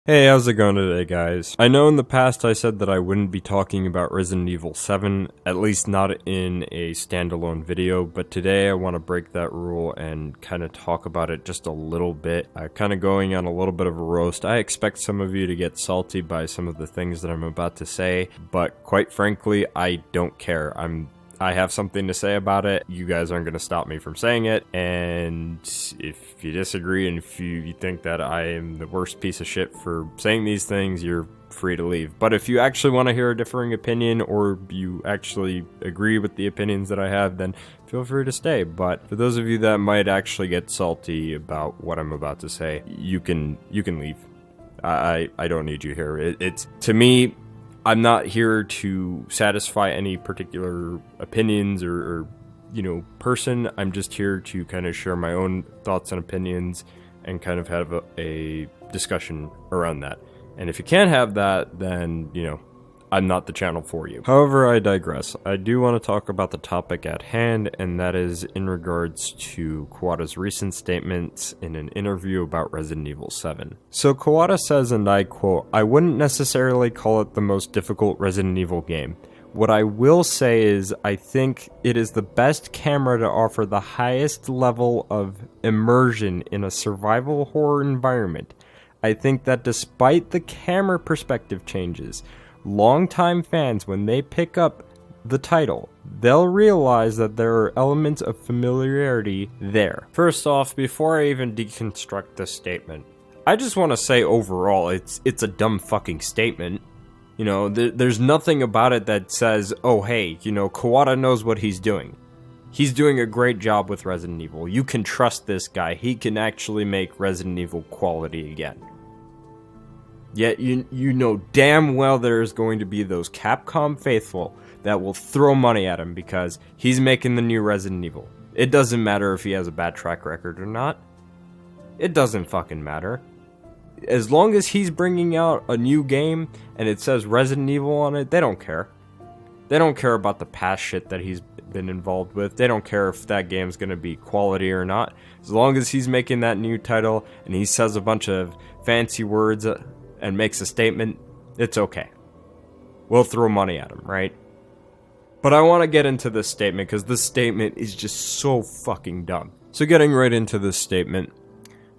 Hey, how's it going today, guys? I know in the past I said that I wouldn't be talking about Resident Evil 7, at least not in a standalone video, but today I want to break that rule and kind of talk about it just a little bit. Kind of going on a little bit of a roast. I expect some of you to get salty by some of the things that I'm about to say, but quite frankly, I don't care. I have something to say about it. You guys aren't going to stop me from saying it. And if you disagree and if you think that I am the worst piece of shit for saying these things, you're free to leave. But if you actually want to hear a differing opinion or you actually agree with the opinions that I have, then feel free to stay. But for those of you that might actually get salty about what I'm about to say, you can leave. I don't need you here. It's to me, I'm not here to satisfy any particular opinions or person. I'm just here to kind of share my own thoughts and opinions and kind of have a discussion around that. And if you can't have that, then, I'm not the channel for you. However, I digress. I do want to talk about the topic at hand, and that is in regards to Kawata's recent statements in an interview about Resident Evil 7. So Kawata says, and I quote, "I wouldn't necessarily call it the most difficult Resident Evil game. What I will say is I think it is the best camera to offer the highest level of immersion in a survival horror environment. I think that despite the camera perspective changes, longtime fans, when they pick up the title, they'll realize that there are elements of familiarity there." First off, before I even deconstruct this statement, I just want to say overall, it's a dumb fucking statement. There's nothing about it that says, oh hey, Kawata knows what he's doing. He's doing a great job with Resident Evil. You can trust this guy. He can actually make Resident Evil quality again. Yet you know damn well there's going to be those Capcom faithful that will throw money at him because he's making the new Resident Evil. It doesn't matter if he has a bad track record or not. It doesn't fucking matter. As long as he's bringing out a new game and it says Resident Evil on it, they don't care. They don't care about the past shit that he's been involved with. They don't care if that game's gonna be quality or not. As long as he's making that new title and he says a bunch of fancy words and makes a statement, it's okay. We'll throw money at him, right? But I want to get into this statement because this statement is just so fucking dumb. So getting right into this statement,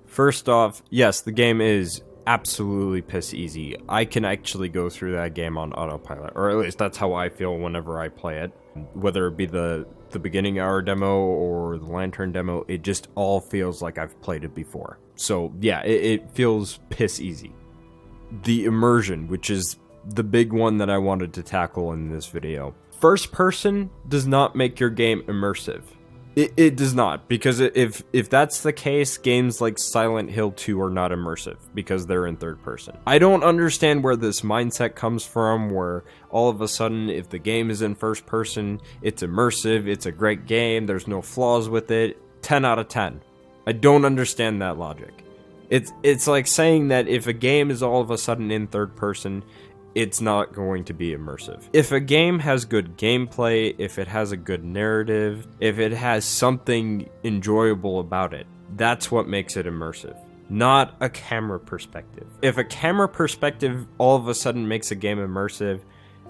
first off, yes, the game is absolutely piss easy. I can actually go through that game on autopilot, or at least that's how I feel whenever I play it. Whether it be the beginning hour demo or the lantern demo, it just all feels like I've played it before. So yeah, it feels piss easy. The immersion, which is the big one that I wanted to tackle in this video. First person does not make your game immersive. It does not, because if that's the case, games like Silent Hill 2 are not immersive because they're in third person. I don't understand where this mindset comes from, where all of a sudden if the game is in first person, it's immersive, it's a great game, there's no flaws with it, 10 out of 10. I don't understand that logic. It's like saying that if a game is all of a sudden in third person, it's not going to be immersive. If a game has good gameplay, if it has a good narrative, if it has something enjoyable about it, that's what makes it immersive, not a camera perspective. If a camera perspective all of a sudden makes a game immersive,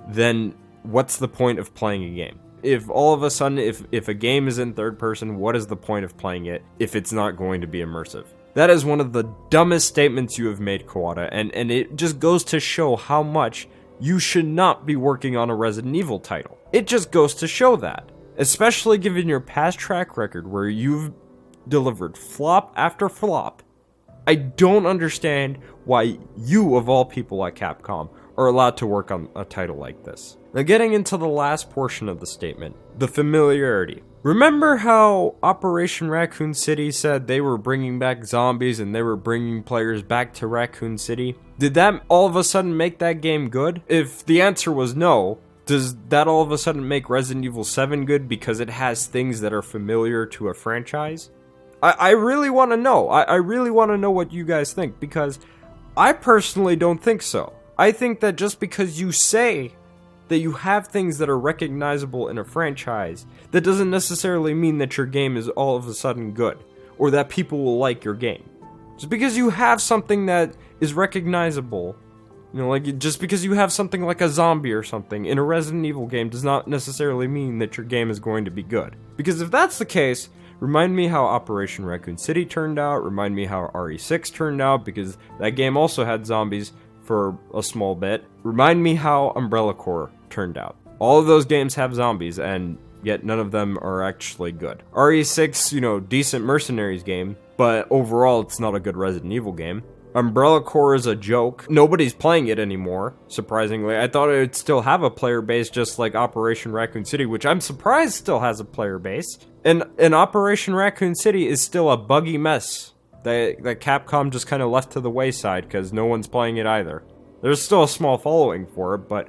then what's the point of playing a game? If all of a sudden, if a game is in third person, what is the point of playing it if it's not going to be immersive? That is one of the dumbest statements you have made, Kawata, and it just goes to show how much you should not be working on a Resident Evil title. It just goes to show that. Especially given your past track record where you've delivered flop after flop. I don't understand why you, of all people at Capcom, are allowed to work on a title like this. Now getting into the last portion of the statement, the familiarity. Remember how Operation Raccoon City said they were bringing back zombies and they were bringing players back to Raccoon City? Did that all of a sudden make that game good? If the answer was no, does that all of a sudden make Resident Evil 7 good because it has things that are familiar to a franchise? I really want to know. I really want to know what you guys think, because I personally don't think so. I think that just because you say that you have things that are recognizable in a franchise, that doesn't necessarily mean that your game is all of a sudden good, or that people will like your game. Just because you have something that is recognizable, you know, like, just because you have something like a zombie or something in a Resident Evil game does not necessarily mean that your game is going to be good. Because if that's the case, remind me how Operation Raccoon City turned out, remind me how RE6 turned out, because that game also had zombies for a small bit. Remind me how Umbrella Corps turned out. All of those games have zombies, and yet none of them are actually good. RE6, you know, decent Mercenaries game, but overall it's not a good Resident Evil game. Umbrella Corps is a joke. Nobody's playing it anymore, surprisingly. I thought it would still have a player base just like Operation Raccoon City, which I'm surprised still has a player base. And Operation Raccoon City is still a buggy mess that Capcom just kind of left to the wayside because no one's playing it either. There's still a small following for it, but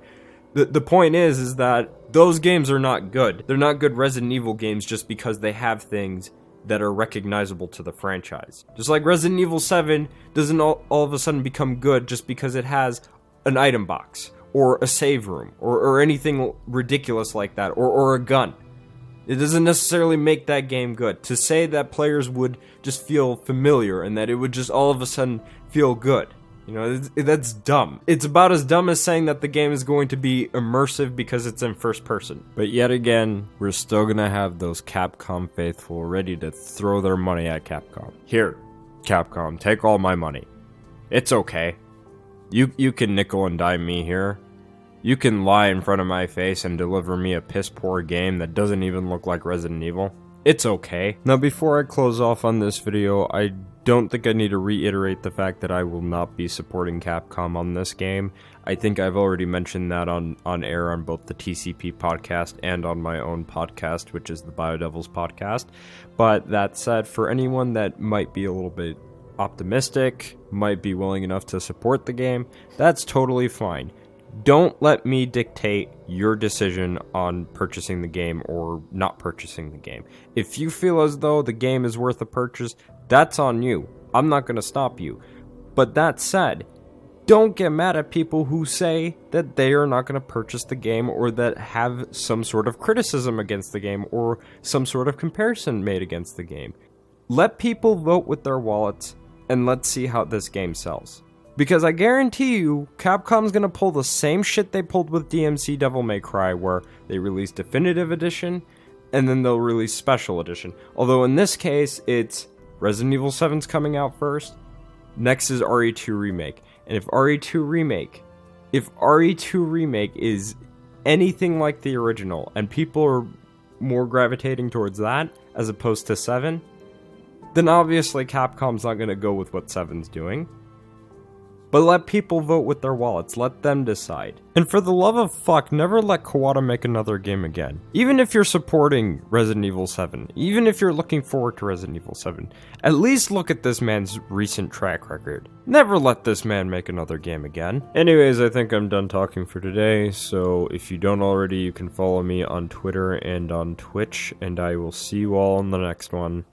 the point is that those games are not good. They're not good Resident Evil games just because they have things that are recognizable to the franchise. Just like Resident Evil 7 doesn't all of a sudden become good just because it has an item box, or a save room, or anything ridiculous like that, or a gun. It doesn't necessarily make that game good. To say that players would just feel familiar and that it would just all of a sudden feel good, you know, that's dumb. It's about as dumb as saying that the game is going to be immersive because it's in first person. But yet again, we're still gonna have those Capcom faithful ready to throw their money at Capcom. Here, Capcom, take all my money. It's okay. You can nickel and dime me here. You can lie in front of my face and deliver me a piss-poor game that doesn't even look like Resident Evil. It's okay. Now, before I close off on this video, I don't think I need to reiterate the fact that I will not be supporting Capcom on this game. I think I've already mentioned that on air on both the TCP podcast and on my own podcast, which is the BioDevils podcast. But that said, for anyone that might be a little bit optimistic, might be willing enough to support the game, that's totally fine. Don't let me dictate your decision on purchasing the game or not purchasing the game. If you feel as though the game is worth a purchase, that's on you. I'm not going to stop you. But that said, don't get mad at people who say that they are not going to purchase the game or that have some sort of criticism against the game or some sort of comparison made against the game. Let people vote with their wallets and let's see how this game sells. Because I guarantee you, Capcom's gonna pull the same shit they pulled with DMC Devil May Cry, where they release Definitive Edition, and then they'll release Special Edition. Although in this case, it's Resident Evil 7's coming out first, next is RE2 Remake. And if RE2 Remake is anything like the original, and people are more gravitating towards that, as opposed to 7, then obviously Capcom's not gonna go with what 7's doing. But let people vote with their wallets, let them decide. And for the love of fuck, never let Kawata make another game again. Even if you're supporting Resident Evil 7, even if you're looking forward to Resident Evil 7, at least look at this man's recent track record. Never let this man make another game again. Anyways, I think I'm done talking for today, so if you don't already, you can follow me on Twitter and on Twitch, and I will see you all in the next one.